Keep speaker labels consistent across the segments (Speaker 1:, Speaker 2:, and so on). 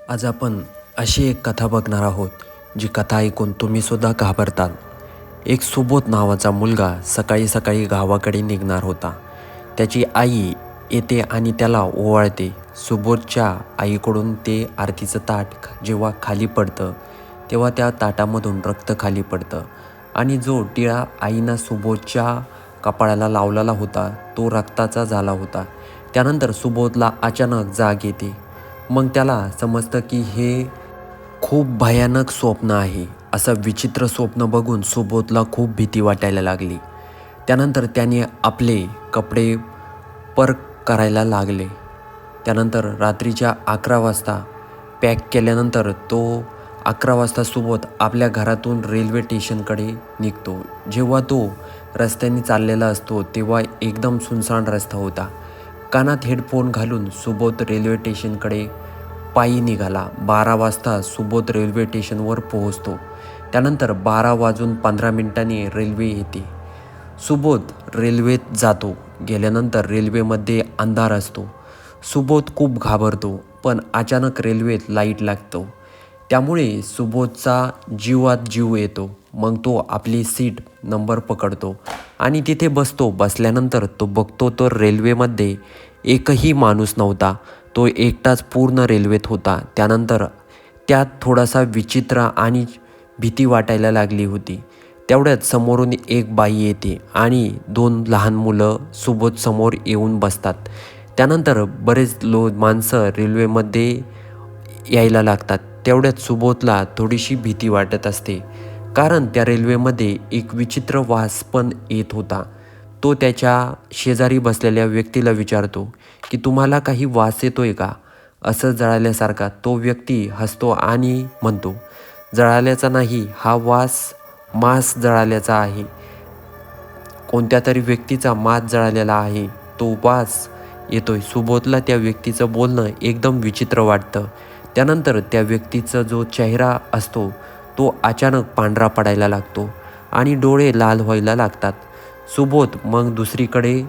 Speaker 1: आज आपण अशी एक कथा बघणार आहोत, जी कथा ऐकून तुम्हीसुद्धा घाबरताल. एक सुबोध नावाचा मुलगा सकाळी सकाळी गावाकडे निघणार होता. त्याची आई येते आणि त्याला ओवाळते. सुबोधच्या आईकडून ते आरतीचं ताट जेव्हा खाली पडतं, तेव्हा त्या ताटामधून रक्त खाली पडतं आणि जो टिळा आईनं सुबोधच्या कपाळाला लावलेला होता, तो रक्ताचा झाला होता. त्यानंतर सुबोधला अचानक जाग येते. मग त्याला समजतं की हे खूप भयानक स्वप्न आहे. असं विचित्र स्वप्न बघून सुबोधला खूप भीती वाटायला लागली. त्यानंतर त्याने आपले कपडे परक करायला लागले. त्यानंतर रात्रीच्या 11 वाजता पॅक केल्यानंतर तो 11 वाजता सुबोध आपल्या घरातून रेल्वे स्टेशनकडे निघतो. जेव्हा तो रस्त्याने चाललेला असतो तेव्हा एकदम सुनसान रस्ता होता. कानात हेडफोन घालून सुबोध रेल्वे स्टेशनकडे पायी निघाला. 12 वाजता सुबोध रेल्वे स्टेशनवर पोहोचतो. त्यानंतर 12 वाजून 15 मिनिटांनी रेल्वे येते. सुबोध रेल्वेत जातो. गेल्यानंतर रेल्वेमध्ये अंधार असतो. सुबोध खूप घाबरतो, पण अचानक रेल्वेत लाईट लागतो. त्यामुळे सुबोधचा जीवात जीव येतो. मग तो आपली सीट नंबर पकडतो आणि तिथे बसतो. बसल्यानंतर तो बघतो तर रेल्वेमध्ये एकही माणूस नव्हता. तो एकटाच पूर्ण रेल्वेत होता. त्यानंतर त्यात थोडासा विचित्र आणि भीती वाटायला लागली होती. तेवढ्यात समोरून एक बाई येते आणि 2 लहान मुलं सुबोध समोर येऊन बसतात. त्यानंतर बरेच माणसं रेल्वेमध्ये यायला लागतात. तेवढ्यात सुबोधला थोडीशी भीती वाटत असते, कारण त्या रेल्वेमध्ये एक विचित्र वास पण येत होता. तो त्याच्या शेजारी बसलेल्या व्यक्तीला विचारतो की तुम्हाला काही वास येतोय का, असं जळाल्यासारखा. तो व्यक्ती हसतो आणि म्हणतो, जळाल्याचा नाही, हा वास मांस जळाल्याचा आहे. कोणत्या तरी व्यक्तीचा मांस जळालेला आहे, तो वास येतोय. सुबोधला त्या व्यक्तीचं बोलणं एकदम विचित्र वाटतं. त्यानंतर त्या व्यक्तीचा जो चेहरा असतो तो अचानक पांढरा पडायला लागतो आणि डोळे लाल व्हायला लागतात. सुबोध मग दुसरीकडे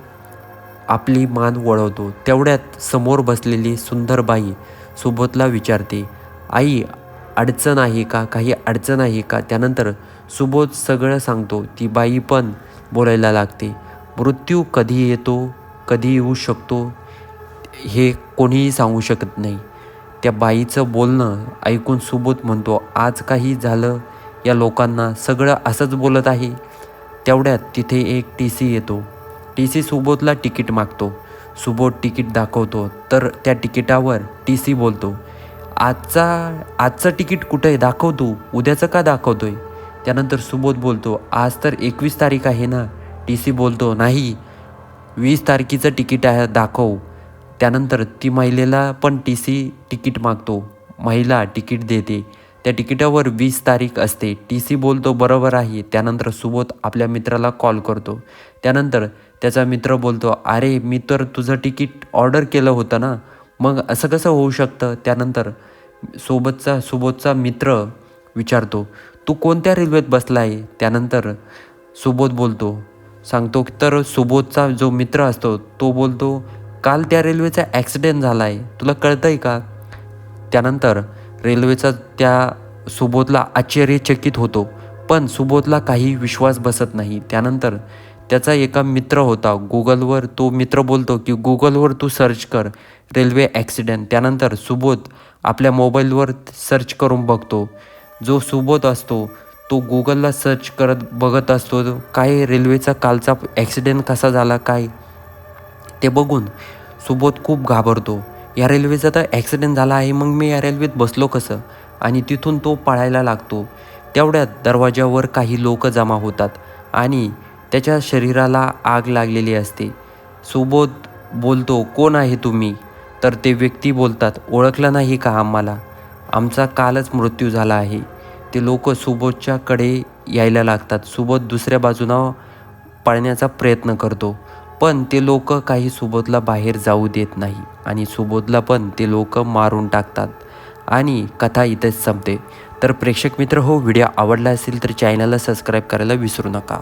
Speaker 1: आपली मान वळवतो. तेवढ्यात समोर बसलेली सुंदर बाई सुबोधला विचारते, आई अडचण आहे का, काही अडचण आहे का? त्यानंतर सुबोध सगळं सांगतो. ती बाई पण बोलायला लागते, मृत्यू कधी येतो, कधी येऊ शकतो, हे कोणीही सांगू शकत नाही. त्या बाईचं बोलणं ऐकून सुबोध म्हणतो, आज काही झालं या लोकांना, सगळं असंच बोलत आहे. तेवढ्यात तिथे एक TC येतो. TC सुबोधला तिकीट मागतो. सुबोध तिकीट दाखवतो तर त्या तिकिटावर TC बोलतो, आजचं तिकीट कुठं आहे, दाखव तू, उद्याचं का दाखवतोय? त्यानंतर सुबोध बोलतो, आज तर 21 तारीख आहे ना. TC बोलतो, नाही, 20 तारखेचं तिकीट आहे, दाखव. त्यानंतर ती महिलेला पण TC तिकीट मागतो. महिला तिकीट देते. त्या तिकिटावर 20 तारीख असते. TC बोलतो, बरोबर आहे. त्यानंतर सुबोध आपल्या मित्राला कॉल करतो. त्यानंतर त्याचा मित्र बोलतो, अरे मी तर तुझं तिकीट ऑर्डर केलं होतं ना, मग असं कसं होऊ शकतं? त्यानंतर सुबोधचा मित्र विचारतो, तू कोणत्या रेल्वेत बसला आहे? त्यानंतर सुबोध बोलतो, सांगतो. तर सुबोधचा जो मित्र असतो तो बोलतो, काल त्या रेल्वेचा ॲक्सिडेंट झाला आहे, तुला कळतं आहे का? त्यानंतर रेल्वेचा त्या सुबोधला आश्चर्यचकित होतो, पण सुबोधला काही विश्वास बसत नाही. त्यानंतर त्याचा एका मित्र होता गुगलवर. तो मित्र बोलतो की गुगलवर तू सर्च कर रेल्वे ॲक्सिडेंट. त्यानंतर सुबोध आपल्या मोबाईलवर सर्च करून बघतो. जो सुबोध असतो तो गुगलला सर्च करत बघत असतो, काय रेल्वेचा कालचा ॲक्सिडेंट कसा झाला काय. ते बघून सुबोध खूप घाबरतो. या रेल्वेचा तर ॲक्सिडेंट झाला आहे, मग मी या रेल्वेत बसलो कसं? आणि तिथून तो पळायला लागतो. तेवढ्यात दरवाजावर काही लोक जमा होतात आणि त्याच्या शरीराला आग लागलेली असते. सुबोध बोलतो, कोण आहे तुम्ही? तर ते व्यक्ती बोलतात, ओळखलं नाही का आम्हाला? आमचा कालच मृत्यू झाला आहे. ते लोक सुबोधच्याकडे यायला लागतात. सुबोध दुसऱ्या बाजूनं पळण्याचा प्रयत्न करतो, पण ते लोक काही सुबोधला बाहेर जाऊ देत नाही आणि सुबोधला पण ते लोक मारून टाकतात आणि कथा इथेच संपते. तर प्रेक्षक मित्र हो, व्हिडिओ आवडला असेल तर चॅनलला सबस्क्राईब करायला विसरू नका.